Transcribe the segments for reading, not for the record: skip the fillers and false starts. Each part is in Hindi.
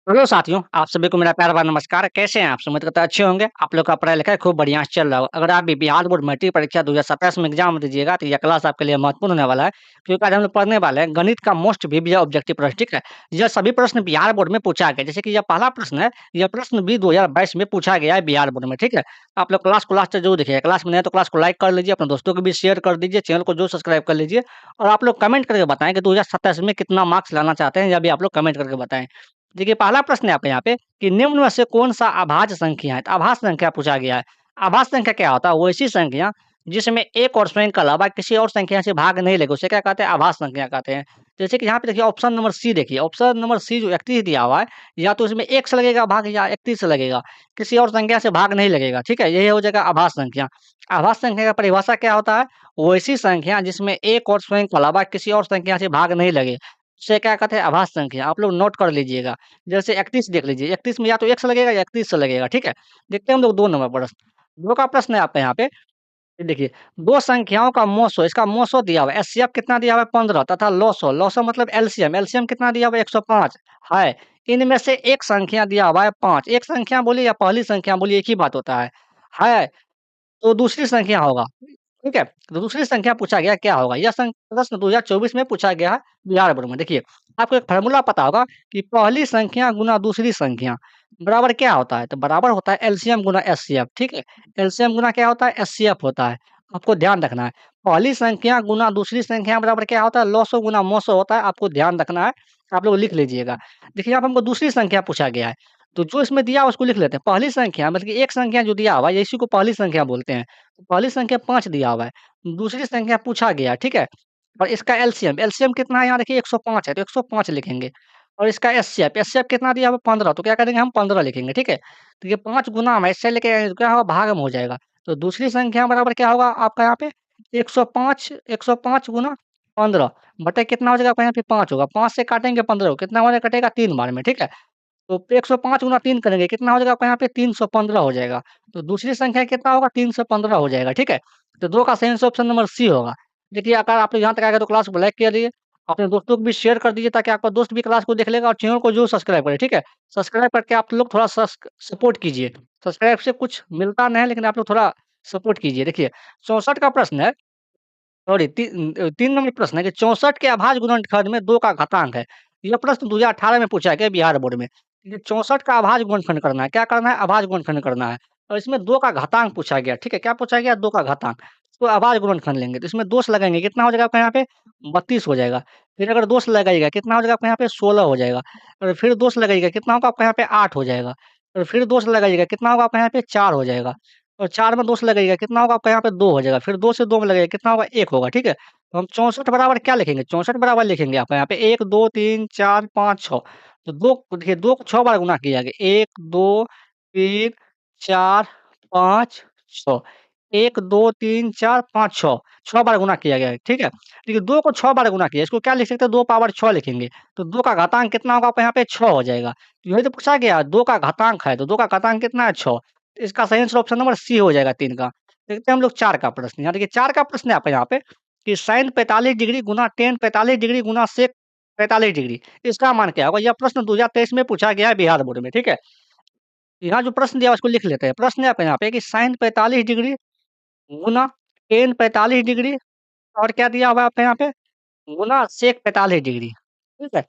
हेलो साथियों, आप सभी को मेरा प्यार भरा नमस्कार। कैसे हैं आप? उम्मीद करता है अच्छे होंगे। आप लोग का पढ़ाई-लिखाई खूब बढ़िया से चल रहा होगा। अगर आप भी बिहार बोर्ड मैट्रिक परीक्षा 2027 में एग्ज़ाम दीजिएगा, तो यह क्लास आपके लिए महत्वपूर्ण होने वाला है, क्योंकि आज हम लोग पढ़ने वाले हैं गणित का मोस्ट प्रीवियस ऑब्जेक्टिव प्रश्न, ठीक है? यह सभी प्रश्न बिहार बोर्ड में पूछा गया। जैसे कि यह पहला प्रश्न है, यह प्रश्न भी 2022 में पूछा गया है बिहार बोर्ड में, ठीक है? आप लोग क्लास को लास्ट तक ज़रूर देखिएगा। क्लास में नए हैं तो क्लास को लाइक कर लीजिए, अपने दोस्तों को भी शेयर कर दीजिए, चैनल को ज़रूर सब्सक्राइब कर लीजिए और आप लोग कमेंट करके बताएँ कि 2027 में कितना मार्क्स लाना चाहते हैं, यह भी आप लोग कमेंट करके बताएँ। देखिए, पहला प्रश्न है आपके यहाँ पे कि निम्न में से कौन-सा अभाज्य संख्या है? तो अभाज्य संख्या पूछा गया है। अभाज्य संख्या क्या होता है? वो ऐसी संख्या जिसमें एक और स्वयं के अलावा किसी और संख्या से भाग नहीं लगेगा, उसे क्या कहते हैं? अभाज्य संख्या कहते हैं। जैसे कि यहाँ पे देखिए ऑप्शन नंबर सी देखिए, ऑप्शन नंबर सी जो 31 दिया हुआ है, या तो इसमें 1 से लगेगा भाग या 31 से लगेगा। किसी और संख्या से भाग नहीं लगेगा, ठीक है? यही हो जाएगा अभाज्य संख्या। अभाज्य संख्या का परिभाषा क्या होता है? वो ऐसी संख्या जिसमें एक और स्वयं के अलावा किसी और संख्या से भाग नहीं लगे, उसे क्या कहते हैं? अभाज्य संख्या। आप लोग नोट कर लीजिएगा। जैसे 31 देख लीजिए, 31 में या तो 1 से लगेगा या 31 से लगेगा, ठीक है? देखते हैं हम लोग 2 नंबर प्रश्न। 2 का प्रश्न है आपके यहाँ पे, ये देखिए 2 संख्याओं का मोसो, इसका मोसो दिया हुआ है, एचसीएफ कितना दिया हुआ है 15 तथा लोसो, लोसो मतलब एलसीएम, एलसीएम कितना दिया हुआ है 105 है। इनमें से एक संख्या दिया हुआ है 5, एक संख्या बोलिए या पहली संख्या बोलिए एक ही बात होता है, तो दूसरी संख्या होगा, ठीक है? तो दूसरी संख्या पूछा गया क्या होगा? यह प्रश्न 2024 में पूछा गया है बिहार बोर्ड में। देखिए, आपको एक फ़ॉर्मूला पता होगा कि पहली संख्या गुना दूसरी संख्या बराबर क्या होता है? तो बराबर होता है एलसीएम गुना एचसीएफ, ठीक है? एलसीएम गुना क्या होता है? एचसीएफ होता है। आपको ध्यान रखना है। पहली संख्या गुना दूसरी संख्या बराबर क्या होता है? लॉसो गुना मोसो होता है, आपको ध्यान रखना है। आप लोग लिख लीजिएगा। देखिए, यहाँ पे हमको दूसरी संख्या पूछा गया है, तो जो इसमें दिया है उसको लिख लेते हैं। पहली संख्या मतलब कि एक संख्या जो दिया हुआ है, इसी को पहली संख्या बोलते हैं। तो पहली संख्या 5 दिया हुआ है, दूसरी संख्या पूछा गया, ठीक है? और इसका एलसीएम, एलसीएम कितना है यहाँ देखिए 105 है, तो 105 लिखेंगे और इसका एचसीएफ, एचसीएफ कितना दिया हुआ है 15, तो क्या करेंगे हम 15 लिखेंगे, ठीक है? तो ये 5 गुना में इससे लेके क्या होगा भाग में हो जाएगा। तो दूसरी संख्या बराबर क्या होगा आपका यहाँ पे 105 गुना 15 बटे कितना हो जाएगा आपका यहाँ पे 5 होगा। 5 से काटेंगे 15 को, कितना हो जाएगा कटेगा 3 बार में, ठीक है? तो 105 गुना 3 करेंगे, कितना हो जाएगा आपका यहाँ पे 315 हो जाएगा। तो दूसरी संख्या कितना होगा 315 हो जाएगा, ठीक है? तो 2 का सही आंसर ऑप्शन नंबर सी होगा। देखिए, अगर आप लोग यहाँ तक आ गए तो क्लास को लाइक करिए, अपने दोस्तों को भी शेयर कर दीजिए ताकि आपका दोस्त भी क्लास को देख लेगा और चैनल को ज़रूर सब्सक्राइब करें, ठीक है? सब्सक्राइब करके आप लोग थोड़ा सपोर्ट कीजिए। सब्सक्राइब से कुछ मिलता नहीं है, लेकिन आप लोग थोड़ा सपोर्ट कीजिए। देखिए, 64 का प्रश्न है, सॉरी 3 नंबर प्रश्न है कि 64 के अभाज्य गुणनखंड में 2 का घातांक है। यह प्रश्न 2018 में पूछा गया बिहार बोर्ड में। ये 64 का अभाज्य गुणनखंड करना है। क्या करना है? अभाज्य गुणनखंड करना है और इसमें 2 का घातांक पूछा गया, ठीक है? क्या पूछा गया? 2 का घातांक। तो अभाज्य गुणनखंड लेंगे, तो इसमें 2 से लगाएँगे, कितना हो जाएगा आपका यहाँ पे 32 हो जाएगा। फिर अगर 2 से लगाइएगा, कितना हो जाएगा आपका यहाँ पे 16 हो जाएगा और फिर 2 से लगाइएगा, कितना होगा आपका यहाँ पे 8 हो जाएगा और फिर 2 से लगाइएगा, कितना होगा आपका यहाँ पे 4 हो जाएगा और 4 में 2 से लगाइएगा, कितना होगा आपका यहाँ पे 2 हो जाएगा। फिर 2 से 2 में लगाइएगा, कितना होगा 1 होगा, ठीक है? तो हम 64 बराबर क्या लिखेंगे? 64 बराबर लिखेंगे आपका यहाँ पे 1, 2, 3, 4, 5, 6। तो 2 देखिए 2 को 6 बार गुणा किया गया। 1, 2, 3, 4, 5, 6। 1, 2, 3, 4, 5, 6, 6 बार गुणा किया गया है, ठीक है? देखिए 2 को 6 बार गुणा किया, इसको क्या लिख सकते हैं 2 पावर 6 लिखेंगे। तो 2 का घातांक कितना होगा आपका यहाँ पे 6 हो जाएगा। तो यही तो पूछा गया 2 का घातांक है, तो 2 का घातांक कितना है 6। तो इसका सही आंसर ऑप्शन नंबर सी हो जाएगा 3 का। देखते हैं हम लोग 4 का प्रश्न। यहाँ देखिए 4 का प्रश्न है आपका यहाँ पे कि sin 45 डिग्री गुना tan 45 डिग्री गुना sec 45 डिग्री, इसका मान क्या होगा? यह प्रश्न 2023 में पूछा गया है बिहार बोर्ड में, ठीक है? यहाँ जो प्रश्न दिया है उसको लिख लेते हैं। प्रश्न है आपके यहाँ पे कि sin 45 डिग्री गुना tan 45 डिग्री और क्या दिया हुआ है आपके यहाँ पे गुना sec 45 डिग्री, ठीक है?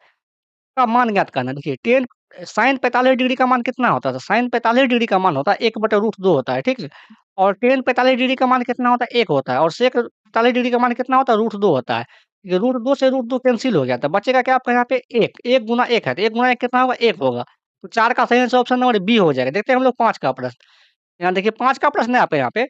का मान ज्ञात करना है। देखिए टेन sin 45 डिग्री का मान कितना होता है? तो sin 45 डिग्री का मान होता है 1/√2 होता है, ठीक है? और tan 45 डिग्री का मान कितना होता है? 1 होता है और sec 45 डिग्री का मान कितना होता है? √2 होता है। ये √2 से √2 कैंसल हो गया तो बचेगा क्या आपका यहाँ पे 1, 1 गुना 1 है, तो 1 गुना 1 कितना होगा? 1 होगा। तो 4 का सही आंसर ऑप्शन नंबर बी हो जाएगा। देखते हैं हम लोग 5 का प्रश्न। यहाँ देखिए 5 का प्रश्न है आपके यहाँ पे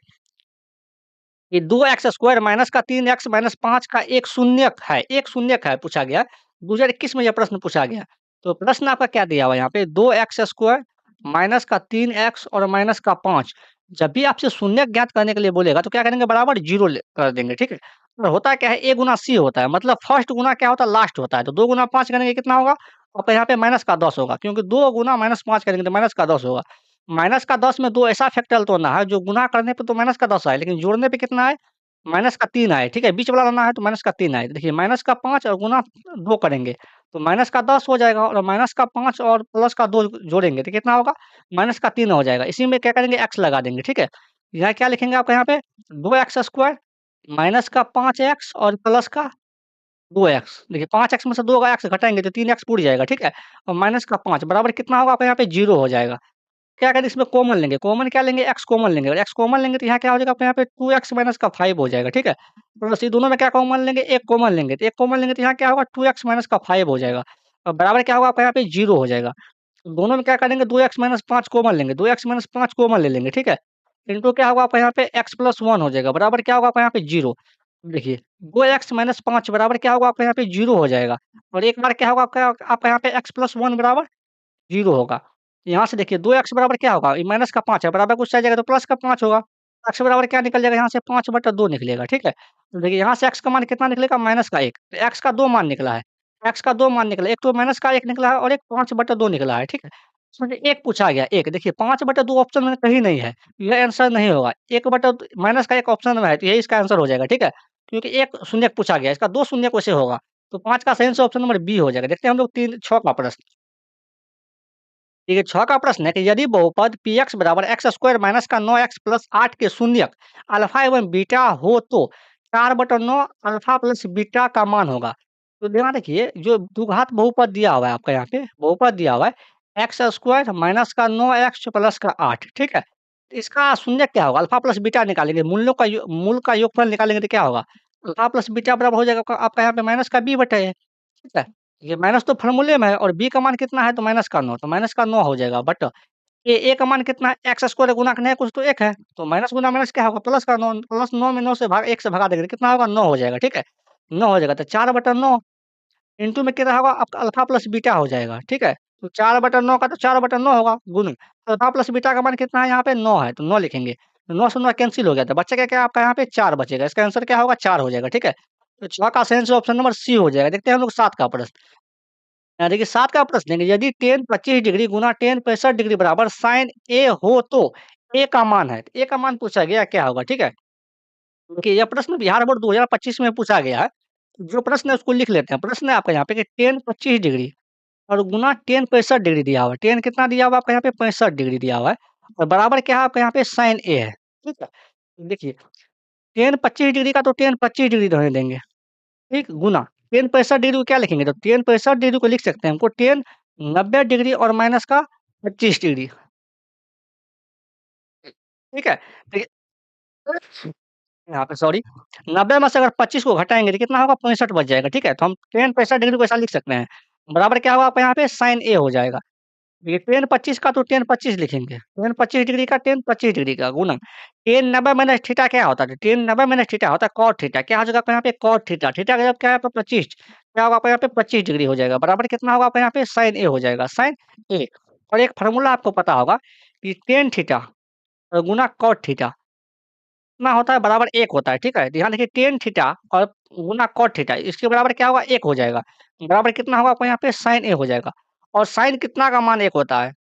कि 2x स्क्वायर माइनस का 3x माइनस 5 का एक शून्यक है पूछा गया। 2021 में यह प्रश्न पूछा गया। तो प्रश्न आपका क्या दिया हुआ है यहाँ पे 2x स्क्वायर माइनस का 3x और माइनस का 5। जब भी आपसे शून्यक ज्ञात करने के लिए बोलेगा तो क्या करेंगे बराबर 0 कर देंगे, ठीक है? तो होता क्या है a गुना c होता है मतलब फर्स्ट गुना क्या होता है लास्ट होता है। तो 2 गुना 5 करेंगे कितना होगा? आपका यहाँ पे माइनस का 10 होगा क्योंकि 2 गुना माइनस 5 करेंगे तो माइनस का 10 होगा। माइनस का 10 में 2 ऐसा फैक्टर तोड़ना है जो गुणा करने पे तो माइनस का 10 आए, लेकिन जोड़ने पे कितना आए? माइनस का 3 आए, ठीक है? बीच वाला लाना है तो माइनस का 3 आए। देखिए माइनस का 5 और गुना 2 करेंगे तो माइनस का 10 हो जाएगा और माइनस का 5 और प्लस का 2 जोड़ेंगे तो कितना होगा? माइनस का 3 हो जाएगा। इसी में क्या करेंगे एक्स लगा देंगे, ठीक है? यहाँ क्या लिखेंगे आपका यहाँ पे 2x स्क्वायर माइनस का 5x और प्लस का 2x। देखिए 5x में से 2 का x घटाएँगे तो 3x पूरी जाएगा, ठीक है? और माइनस का 5 बराबर कितना होगा आपका यहाँ पे 0 हो जाएगा। क्या करें इसमें कॉमन लेंगे, कॉमन क्या लेंगे? x कॉमन लेंगे और x कॉमन लेंगे तो यहाँ क्या हो जाएगा आपके यहाँ पे 2x माइनस का 5 हो जाएगा, ठीक है? प्लस ये दोनों में क्या कॉमन लेंगे? 1 कॉमन लेंगे, तो 1 कॉमन लेंगे तो यहाँ क्या होगा 2x माइनस का 5 हो जाएगा और बराबर क्या होगा आपका यहाँ पे 0 हो जाएगा। तो दोनों में क्या करेंगे 2x माइनस 5 कॉमन लेंगे, 2x माइनस 5 कॉमन ले लेंगे, ठीक है? इनटू क्या होगा आपका यहाँ पे x प्लस 1 हो जाएगा, बराबर क्या होगा आपका यहाँ पे 0। देखिए 2x माइनस 5 बराबर क्या होगा आपका यहाँ पे 0 हो जाएगा और एक बार क्या होगा आपका आपका यहाँ पे x प्लस 1 बराबर 0 होगा। यहाँ से देखिए 2x बराबर क्या होगा? ये माइनस का 5 है, बराबर कुछ आ जाएगा तो प्लस का 5 होगा। x बराबर क्या निकल जाएगा यहाँ से 5/2 निकलेगा, ठीक है? तो देखिए यहाँ से x का मान कितना निकलेगा? माइनस का 1। तो x का 2 मान निकला है। x का 2 मान निकला है, एक तो माइनस का 1 निकला है और एक 5/2 निकला है, ठीक है? इसमें से 1 पूछा गया 1 देखिए 5/2 ऑप्शन में कहीं नहीं है, यह आंसर नहीं होगा। 1/2 माइनस का 1 ऑप्शन में है, तो यही इसका आंसर हो जाएगा, ठीक है? क्योंकि 1 शून्यक पूछा गया है, इसका 2 शून्य कैसे होगा? तो 5 का सही आंसर ऑप्शन नंबर बी हो जाएगा। देखते हैं हम लोग 3 6 का प्रश्न। देखिए 6 का प्रश्न है कि यदि बहुपद px बराबर x स्क्वायर माइनस का 9x प्लस 8 के शून्यक अल्फा एवं बीटा हो तो 4/9 अल्फा प्लस बीटा का मान होगा। तो ध्यान रखिए जो द्विघात बहुपद दिया हुआ है आपका यहाँ पे बहुपद दिया हुआ है x स्क्वायर माइनस का 9x प्लस का 8 ठीक है। तो इसका शून्यक क्या होगा? अल्फा प्लस बीटा निकालेंगे मूल का योगफल निकालेंगे तो क्या होगा? अल्फा प्लस बीटा बराबर हो जाएगा आपका यहाँ पे माइनस का b बटे a, ठीक है। ये माइनस तो फ़ॉर्मूले में है और b का मान कितना है तो माइनस का 9 तो माइनस का 9 हो जाएगा बट ए का मान कितना है एक्स स्क्वायर गुना करना है कुछ तो 1 है तो माइनस गुना माइनस क्या होगा प्लस का 9 प्लस 9 में 9 से भाग 1 से भगा देंगे तो कितना होगा 9 हो जाएगा ठीक है 9 हो जाएगा तो 4/9 इंटू में कितना होगा आपका अल्फा प्लस बीटा हो जाएगा ठीक है तो 4/9 का तो 4/9 होगा गुण तो अल्फा प्लस बीटा का मान कितना है यहाँ पे 9 है तो 9 लिखेंगे तो 9 से 9 कैंसिल हो गया तो बचेगा क्या आपका यहाँ पे 4 बचेगा इसका आंसर क्या होगा 4 हो जाएगा ठीक है तो 6 का सही आंसर ऑप्शन नंबर सी हो जाएगा। देखते हैं हम लोग 7 का प्रश्न। देखिए 7 का प्रश्न है कि यदि tan 25 डिग्री गुना tan 65 डिग्री बराबर sin A हो तो A का मान है। A का मान पूछा गया क्या होगा? ठीक है। देखिए यह प्रश्न बिहार बोर्ड 2025 में पूछा गया है। जो प्रश्न है उसको लिख लेते हैं। प्रश्न है आपका यहाँ पे कि tan 25 डिग्री और गुना tan 65 डिग्री दिया हुआ है। tan कितना दिया हुआ है आपका यहाँ पे 65 डिग्री दिया हुआ है और बराबर क्या है आपका यहाँ पे sin A है। ठीक है। देखिए tan 25 डिग्री का तो tan 25 डिग्री रहने देंगे। ठीक, गुना tan 65 डिग्री को क्या लिखेंगे? तो tan 65 डिग्री को लिख सकते हैं हमको tan 90 डिग्री और माइनस का 25 डिग्री, ठीक है? देखिए यहाँ पे सॉरी 90 में से अगर 25 को घटाएँगे तो कितना होगा 65 बच जाएगा, ठीक है? तो हम tan 65 डिग्री को ऐसा लिख सकते हैं। बराबर क्या होगा आपका यहाँ पे sin A हो जाएगा। देखिए tan 25 का तो tan 25 लिखेंगे, tan 25 डिग्री का tan 25 डिग्री का गुणा tan 90 माइनस थीटा क्या होता है? tan 90 माइनस थीटा होता है cot थीटा, क्या हो जाएगा आपका यहाँ पे cot थीटा, थीटा का जब क्या है आपका 25 क्या होगा आपका यहाँ पे 25 डिग्री हो जाएगा, बराबर कितना होगा आपका यहाँ पे sin A हो जाएगा, sin A और एक फ़ॉर्मूला आपको पता होगा कि tan थीटा गुना cot थीटा कितना होता है बराबर 1 होता है, ठीक है? ध्यान रखिए tan थीटा और गुना cot थीटा इसके बराबर क्या होगा 1 हो जाएगा, बराबर कितना होगा आपको यहाँ पे sin A हो जाएगा और sin कितना का मान 1 होता है?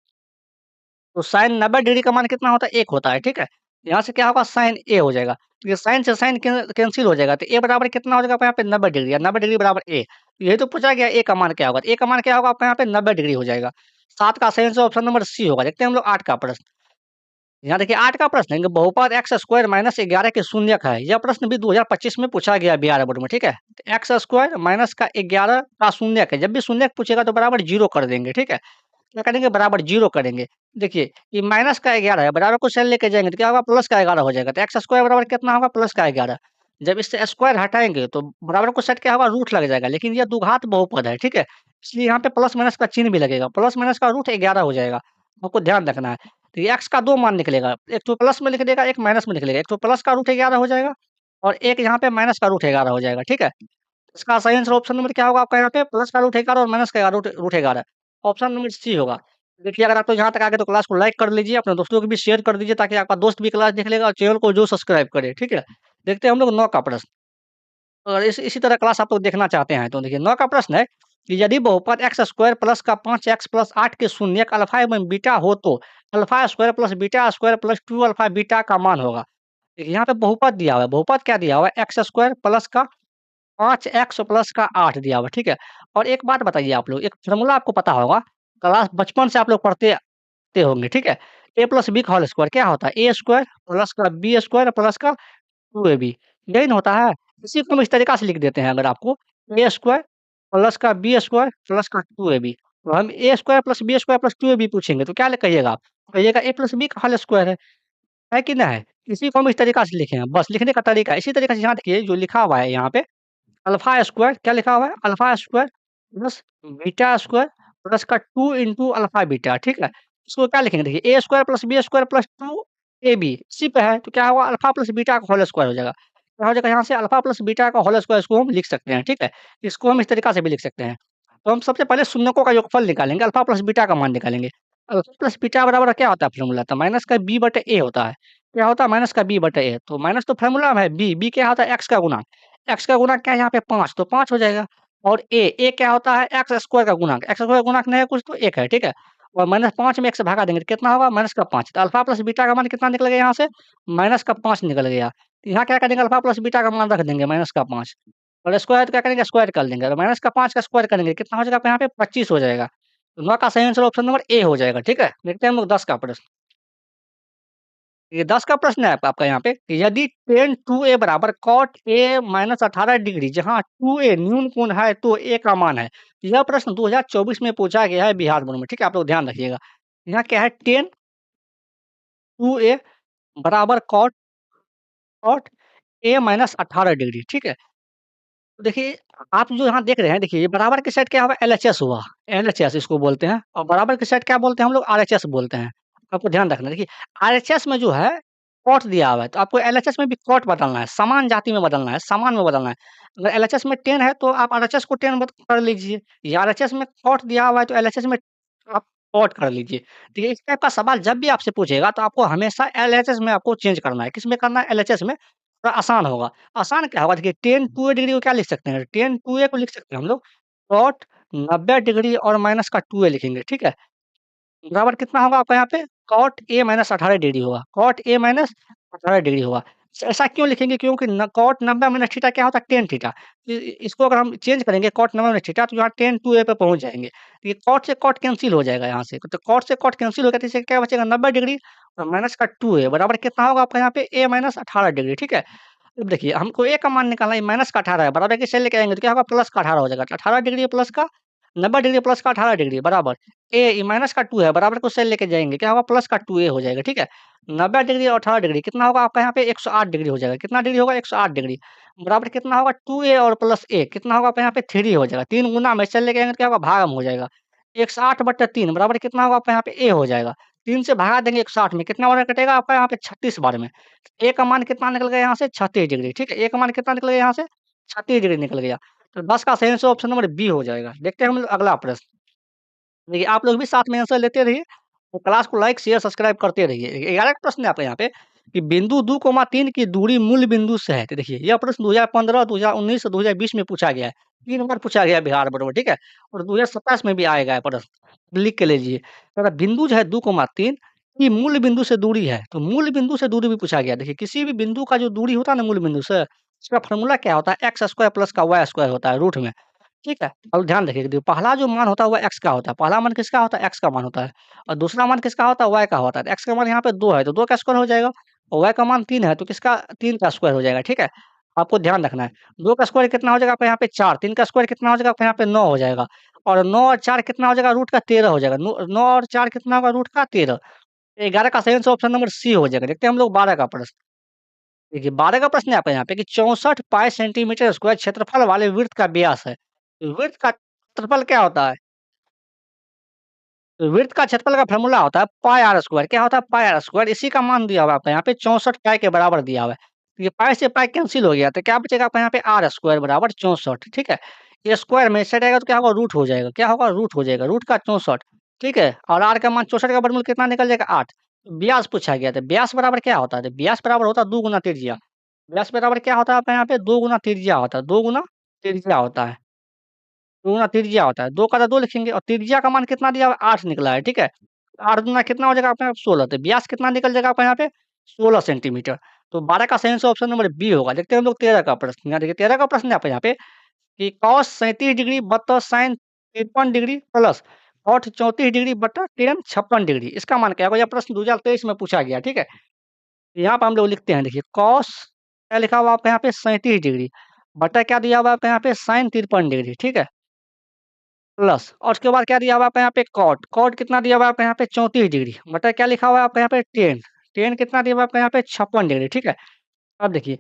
तो साइन 90 डिग्री का मान कितना होता है? 1 होता है, ठीक है? यहाँ से क्या होगा साइन ए हो जाएगा। तो ये साइन से साइन कैंसल हो जाएगा, तो ए बराबर कितना हो जाएगा आपका यहाँ पे 90 डिग्री या 90 डिग्री बराबर ए। यही तो पूछा गया ए का मान क्या होगा? तो ए का मान क्या होगा आपका यहाँ पे 90 डिग्री हो जाएगा। 7 का सही आंसर ऑप्शन नंबर सी होगा। देखते हैं हम लोग 8 का प्रश्न। यहाँ देखिए 8 का प्रश्न है कि बहुपद x स्क्वायर माइनस 11 के शून्यक है। यह प्रश्न भी 2025 में पूछा गया बिहार बोर्ड में, ठीक है? तो एक्स स्क्वायर माइनस का 11 का शून्यक है। जब भी शून्यक पूछेगा तो बराबर 0 कर देंगे, ठीक है? क्या करेंगे बराबर 0 करेंगे। देखिए ये माइनस का 11 है, बराबर को साइड लेके जाएँगे तो क्या होगा प्लस का 11 हो जाएगा। तो एक्स स्क्वायर बराबर कितना होगा प्लस का 11। जब इससे स्क्वायर हटाएँगे तो बराबर को साइड क्या होगा रूट लग जाएगा, लेकिन ये द्विघात बहुपद है, ठीक है? इसलिए यहाँ पे प्लस माइनस का चिन्ह भी लगेगा। प्लस माइनस का रूट 11 हो जाएगा, आपको ध्यान रखना है। तो ये एक्स का 2 मान निकलेगा, एक तो प्लस में लिख देगा, एक माइनस में लिख लेगा। एक तो प्लस का रूट 11 हो जाएगा और एक यहाँ पे माइनस का रूट 11 हो जाएगा, ठीक है? इसका सही आंसर ऑप्शन नंबर क्या होगा आपका यहाँ पे प्लस का रूट 11 और माइनस का रूट 11 ऑप्शन नंबर सी होगा। देखिए अगर आपको यहाँ तक आ गए तो क्लास को लाइक कर लीजिए, अपने दोस्तों को भी शेयर कर दीजिए ताकि आपका दोस्त भी क्लास देख लेगा और चैनल को जो सब्सक्राइब करे, ठीक है? देखते हैं हम लोग 9 का प्रश्न। और इसी तरह क्लास आप लोग देखना चाहते हैं तो देखिए 9 का प्रश्न है कि यदि बहुपद एक्स स्क्वायर प्लस का 5x प्लस 8 के शून्यक अल्फा एवं बीटा हो तो alpha square plus beta square plus 2 alpha beta का मान होगा। देखिए यहाँ पे बहुपद दिया हुआ है, बहुपद क्या दिया हुआ है? एक्स स्क्वायर प्लस का 5x प्लस का 8 दिया हुआ है, ठीक है? और एक बात बताइए आप लोग, एक फ़ॉर्मूला आपको पता होगा, क्लास बचपन से आप लोग पढ़ते होंगे, ठीक है? ए प्लस बी का होल स्क्वायर क्या होता है? ए स्क्वायर प्लस का बी स्क्वायर प्लस का 2ab यही ना होता है? इसी को हम इस तरीक़ा से लिख देते हैं अगर आपको ए स्क्वायर प्लस का बी स्क्वायर प्लस का 2ab तो हम A square plus B square plus 2ab पूछेंगे तो क्या ल कहिएगा आप? कहिएगा ए प्लस बी का होल स्क्वायर है कि नहीं? इसी को हम इस तरीक़ा से लिखे हैं, बस लिखने का तरीका है। इसी तरीक़े से यहाँ देखिए जो लिखा हुआ है यहाँ पे अल्फ़ा स्क्वायर क्या लिखा हुआ है? Alpha square plus beta square plus का 2 इंटू अल्फ़ा बीटा, ठीक है? इसको क्या लिखेंगे देखिए A square plus B square plus 2ab इसी पे है, तो क्या होगा अल्फ़ा प्लस बीटा का होल स्क्वायर हो जाएगा। क्या हो जाएगा यहाँ से अल्फ़ा प्लस बीटा का होल स्क्वायर इसको हम लिख सकते हैं, ठीक है? इसको हम इस तरीक़ा से भी लिख सकते हैं। तो हम सबसे पहले शून्यकों का योगफल निकालेंगे, अल्फ़ा प्लस बीटा का मान निकालेंगे। अल्फ़ा प्लस बीटा बराबर क्या होता है फ़ॉर्मूला? तो माइनस का b बटे a होता है। क्या होता है? माइनस का b बटे a तो माइनस तो फ़ॉर्मूला में है b क्या होता है? x का गुणा। x का गुणा क्या है यहाँ पे 5 तो 5 हो जाएगा और a क्या होता है? x स्क्वायर का गुणक, x स्क्वायर गुणक नहीं है कुछ तो 1 है, ठीक है? और माइनस 5 में 1 से भगा देंगे तो कितना होगा? माइनस का 5 तो अल्फ़ा प्लस बीटा का मान कितना निकल गया यहाँ से? माइनस का 5 निकल गया। तो यहाँ क्या करेंगे अल्फ़ा प्लस बीटा का मान रख देंगे माइनस का 5 और स्क्वायर तो क्या करेंगे स्क्वायर कर लेंगे और माइनस का 5 का स्क्वायर करेंगे कितना हो जाएगा आपका यहाँ पे 25 हो जाएगा। तो 9 का सही आंसर ऑप्शन नंबर ए हो जाएगा, ठीक है? देखते हैं हम लोग 10 का प्रश्न। ये 10 का प्रश्न है आपका यहाँ पे कि यदि tan 2a बराबर cot a माइनस 18 डिग्री जहाँ 2a न्यून कोण है तो a का मान है। यह प्रश्न 2024 में पूछा गया है बिहार बोर्ड में, ठीक है? आप लोग ध्यान रखिएगा। यहाँ क्या है tan 2a बराबर cot a माइनस 18 डिग्री, ठीक है? तो देखिए, आप जो यहाँ देख रहे हैं, देखिए ये बराबर की साइड क्या होगा एलएचएस हुआ, एलएचएस इसको बोलते हैं और बराबर की साइड क्या बोलते हैं हम लोग आरएचएस बोलते हैं। आपको ध्यान रखना है, देखिए आरएचएस में जो है कॉट दिया हुआ है, तो आपको एलएचएस में भी कॉट बदलना है, समान जाति में बदलना है, समान में बदलना है। अगर एलएचएस में 10 है तो आप आरएचएस को 10 मत कर लीजिए, या आरएचएस में कॉट दिया हुआ है तो एलएचएस में आप कॉट कर लीजिए। ठीक है, इस टाइप का सवाल जब भी आपसे पूछेगा तो आपको हमेशा एलएचएस में आपको चेंज करना है, किसमें करना है एलएचएस में, थोड़ा आसान होगा। आसान क्या होगा देखिए tan 2a डिग्री को क्या लिख सकते हैं? tan 2a को लिख सकते हैं हम लोग cot 90 डिग्री और माइनस का 2a लिखेंगे, ठीक है? बराबर कितना होगा आपका यहाँ पे cot a माइनस 18 डिग्री होगा, cot a माइनस 18 डिग्री होगा। ऐसा क्यों लिखेंगे? क्योंकि न cot 90 माइनस थीटा क्या होता है? tan theta. इसको अगर हम चेंज करेंगे cot 90 माइनस थीटा तो यहाँ tan 2a पे पहुँच जाएँगे। तो ये cot से cot कैंसल हो जाएगा यहाँ से, तो cot से cot कैंसल हो गया तो इससे क्या बचेगा 90 डिग्री और माइनस का 2a बराबर कितना होगा आपका यहाँ पे a माइनस 18 डिग्री, ठीक है? अब देखिए हमको a का मान निकालना है माइनस का 18 है, बराबर किससे लेके आएँगे तो क्या होगा प्लस का 18 हो जाएगा। 18 डिग्री प्लस का 90 डिग्री प्लस का 18 डिग्री बराबर ये माइनस का 2 है, बराबर को उससे लेके जाएँगे क्या होगा प्लस का 2a हो जाएगा, ठीक है? 90 डिग्री और 18 डिग्री कितना होगा आपका यहाँ पे 108 डिग्री हो जाएगा। कितना डिग्री होगा 108 डिग्री बराबर कितना होगा 2a और प्लस a कितना होगा आपका यहाँ पे 3 हो जाएगा। 3 गुना में इससे लेके आएँगे तो क्या होगा भागम हो जाएगा। 108/3 बराबर कितना होगा आपका यहाँ पे a हो जाएगा। 3 से भगा देंगे 160 में कितना बार कटेगा आपका यहाँ पे 36 बार में। a का मान कितना निकल गया यहाँ से 36 डिग्री, ठीक है? a का मान कितना निकल गया यहाँ से 36 डिग्री निकल गया। तो 10 का सही आंसर ऑप्शन नंबर बी हो जाएगा। देखते हैं हम लोग अगला प्रश्न। देखिए आप लोग भी साथ में आंसर लेते रहिए, तो क्लास को लाइक, शेयर, सब्सक्राइब करते रहिए। 11 प्रश्न है आपका यहाँ पे कि बिंदु 2,3 की दूरी मूल बिंदु से है। तो देखिए यह प्रश्न 2015, 2019 और 2020 में पूछा गया है। 3 बार पूछा गया है बिहार बोर्ड में, ठीक है? और 2027 में भी आएगा ये प्रश्न। लिख के लीजिए। तो अगर बिंदु जो है 2,3 की मूल बिंदु से दूरी है, तो मूल बिंदु से दूरी भी पूछा गया है। देखिए किसी भी बिंदु का जो दूरी होता है ना मूल बिंदु से, उसका फ़ॉर्मूला क्या होता है? x स्क्वायर प्लस का y स्क्वायर होता है रूट में। ठीक है? और ध्यान रखिए कि पहला जो मान होता है वो x का होता है। पहला मान किसका होता है? x का मान होता है और दूसरा मान किसका होता है? y का होता है। तो x का मान यहाँ पे 2 है तो 2 का स्क्वायर हो जाएगा और y का मान 3 है तो किसका 3 का स्क्वायर हो जाएगा, ठीक है? आपको ध्यान रखना है। 2 का स्क्वायर कितना हो जाएगा आपका यहाँ पे 4, 3 का स्क्वायर कितना हो जाएगा आपका यहाँ पे 9 हो जाएगा और 9 और 4 कितना हो जाएगा रूट का 13 हो जाएगा। 9 और 4 कितना होगा रूट का 13। 11 का सही आंसर ऑप्शन नंबर सी हो जाएगा। देखते हैं हम लोग 12 का प्रश्न। देखिए 12 का प्रश्न है आपका यहाँ पे कि 64 पाई सेंटीमीटर स्क्वायर क्षेत्रफल वाले वृत्त का व्यास है। तो वृत्त का क्षेत्रफल क्या होता है? तो वृत्त का क्षेत्रफल का फ़ॉर्मूला होता है पाई आर स्क्वायर। क्या होता है? पाई आर स्क्वायर। इसी का मान दिया हुआ है आपका यहाँ पे 64 पाई के बराबर दिया हुआ है। तो ये पाई से पाई कैंसल हो गया तो क्या बचेगा आपका यहाँ पे आर स्क्वायर बराबर 64, ठीक है? ये स्क्वायर में सेट आएगा तो क्या होगा रूट हो जाएगा। क्या होगा? रूट हो जाएगा। रूट का 64, ठीक है? और आर का मान 64 का वर्गमूल कितना निकल जाएगा 8। व्यास पूछा गया था। व्यास बराबर क्या होता है? तो व्यास बराबर होता है 2 गुना त्रिज्या। व्यास बराबर क्या होता है आपका यहाँ पे 2 गुना त्रिज्या होता है। 2 गुना त्रिज्या होता है। 2 गुना त्रिज्या होता है। 2 का 2 लिखेंगे और त्रिज्या का मान कितना दिया हुआ है 8 निकला है, ठीक है? 8 दूना कितना हो जाएगा आपका यहाँ पे 16 तो व्यास कितना निकल जाएगा आपका यहाँ पे 16 सेंटीमीटर। तो 12 का सही आंसर ऑप्शन नंबर बी होगा। देखते हैं हम लोग 13 का प्रश्न। यहाँ देखिए 13 का प्रश्न है आपका यहाँ पे कि कॉस 37 डिग्री बट्टा sine 53 degree plus cot 34 degree बट्टा tan 56 डिग्री। इसका मान क्या होगा? यह प्रश्न 2023 में पूछा गया, ठीक है? यहाँ पे हम लोग लिखते हैं, देखिए कॉस क्या लिखा हुआ है आपका यहाँ पे 37 डिग्री बट्टा क्या दिया हुआ है आपका यहाँ पे साइन 53 डिग्री, ठीक है? प्लस और उसके बाद क्या दिया हुआ है आपका यहाँ पे कॉट, कॉट कितना दिया हुआ है आपका यहाँ पे 34 डिग्री बटा क्या लिखा हुआ है आपका यहाँ पे tan, tan कितना दिया हुआ है आपका यहाँ पे 56 डिग्री, ठीक है? अब देखिए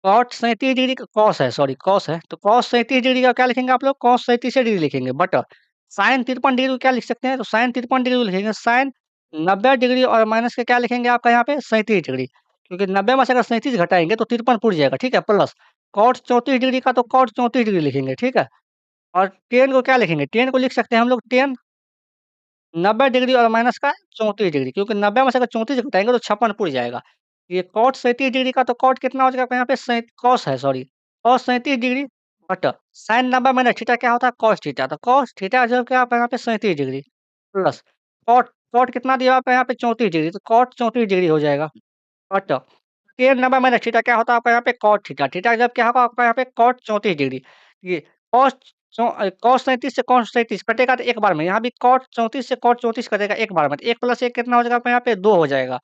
कॉट 37 डिग्री का कॉस है, सॉरी कॉस है, तो कॉस 37 डिग्री का क्या लिखेंगे आप लोग? कॉस 37 डिग्री लिखेंगे बट साइन 53 डिग्री को क्या लिख सकते हैं? तो साइन 53 डिग्री को लिखेंगे साइन 90 डिग्री और माइनस के क्या लिखेंगे आपका यहाँ पे 37 डिग्री, क्योंकि 90 में से अगर 37 घटाएँगे तो 53 पूछ जाएगा, ठीक है? प्लस कॉट 34 डिग्री का तो कॉट 34 डिग्री लिखेंगे, ठीक है? और tan को क्या लिखेंगे? tan को लिख सकते हैं हम लोग tan 90 डिग्री और माइनस का 34 डिग्री, क्योंकि 90 में से अगर 34 घटाएँगे तो 56 पूछ जाएगा। ये कॉट 37 डिग्री का तो कॉट कितना हो जाएगा यहाँ पे कॉस है, sorry cos 37 degree but sine 90 minus theta क्या होता है? कॉस थीटा, तो कॉस थीटा जो क्या आपका यहाँ पे 37 डिग्री प्लस कॉट, कॉट कितना दिया आपका यहाँ पे 34 डिग्री, तो कॉट 34 डिग्री हो जाएगा बट tan 90 माइनस थीटा क्या होता है आपका यहाँ पे कॉट थीटा, थीटा जब क्या होगा आपका यहाँ पे कॉट 34 डिग्री। ये कॉस कॉस 37 से कॉस 37 कटेगा तो एक बार में, यहाँ भी कॉट 34 से कॉट 34 कटेगा एक बार में, तो 1 प्लस 1 कितना हो जाएगा आपका यहाँ पे 2 हो जाएगा।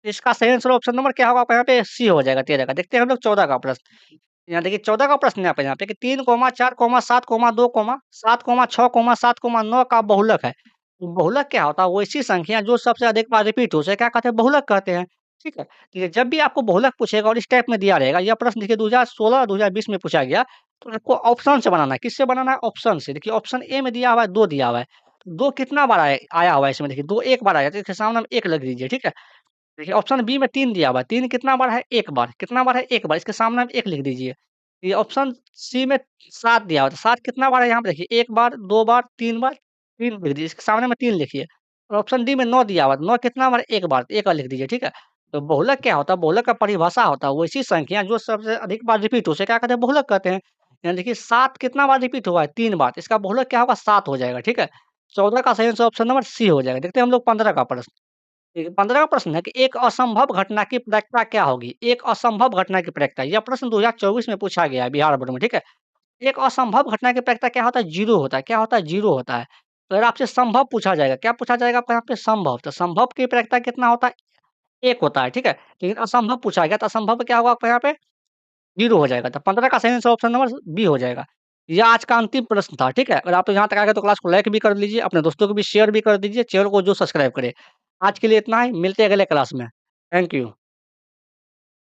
इसका सही आंसर ऑप्शन नंबर क्या होगा आपका यहाँ पे? सी हो जाएगा 13 का। देखते हैं हम लोग 14 का प्रश्न। यहाँ देखिए 14 का प्रश्न है यहाँ पे कि 3, 4, 7, 2, 7, 6, 7, 9 का बहुलक है। बहुलक क्या होता है? वो ऐसी संख्या जो सबसे अधिक बार रिपीट हो, उसे क्या कहते हैं? बहुलक कहते हैं। ठीक है? ठीक है, जब भी आपको बहुलक पूछेगा और इस टाइप में दिया रहेगा, यह प्रश्न देखिए 2016, 2020 में पूछा गया, तो आपको ऑप्शन से बनाना है। किससे बनाना है? ऑप्शन से। देखिए ऑप्शन ए में दिया हुआ है 2 दिया हुआ है। 2 कितना बार आया हुआ है इसमें? देखिए 2 एक बार आया, तो इसके सामने हम 1 लिख दीजिए, ठीक है? देखिए ऑप्शन बी में 3 दिया हुआ है, 3 कितना बार है? 1 बार, कितना बार है? 1 बार, इसके सामने आप 1 लिख दीजिए। ये ऑप्शन सी में 7 दिया हुआ है, तो 7 कितना बार है? यहाँ पे देखिए 1 बार, 2 बार, 3 बार, 3 लिख दीजिए, इसके सामने में 3 लिखिए। और ऑप्शन डी में 9 दिया हुआ है, 9 कितना बार? 1 बार, 1 बार लिख दीजिए, ठीक है? तो बहुलक क्या होता है? बहुलक का परिभाषा होता है, वो ऐसी संख्या जो सबसे अधिक बार रिपीट हो, उसे क्या कहते हैं? बहुलक कहते हैं। यहाँ देखिए 7 कितना बार रिपीट हुआ है? 3 बार, इसका बहुलक क्या होगा? 7 हो जाएगा, ठीक है? 14 का सही आंसर ऑप्शन नंबर सी हो जाएगा। देखते हैं हम लोग 15 का प्रश्न। ठीक है, 15वां प्रश्न है कि एक असंभव घटना की प्रायिकता क्या होगी? एक असंभव घटना की प्रायिकता, यह प्रश्न 2024 में पूछा गया है बिहार बोर्ड में, ठीक है? एक असंभव घटना की प्रायिकता क्या होता है? 0 होता है। क्या होता है? 0 होता है। तो अगर आपसे संभव पूछा जाएगा, क्या पूछा जाएगा आपका यहाँ पे? संभव। तो संभव की प्रायिकता कितना होता है? 1 होता है, ठीक है? लेकिन असंभव पूछा गया, तो असंभव क्या होगा आपका यहाँ पे? 0 हो जाएगा। तो 15 का सही आंसर ऑप्शन नंबर बी हो जाएगा। यह आज का अंतिम प्रश्न था, ठीक है? अगर आप यहाँ तक आ गए तो क्लास को लाइक भी कर लीजिए, अपने दोस्तों को भी शेयर भी कर दीजिए, चैनल को जो सब्सक्राइब करे। आज के लिए इतना ही, मिलते हैं अगले क्लास में। Thank you.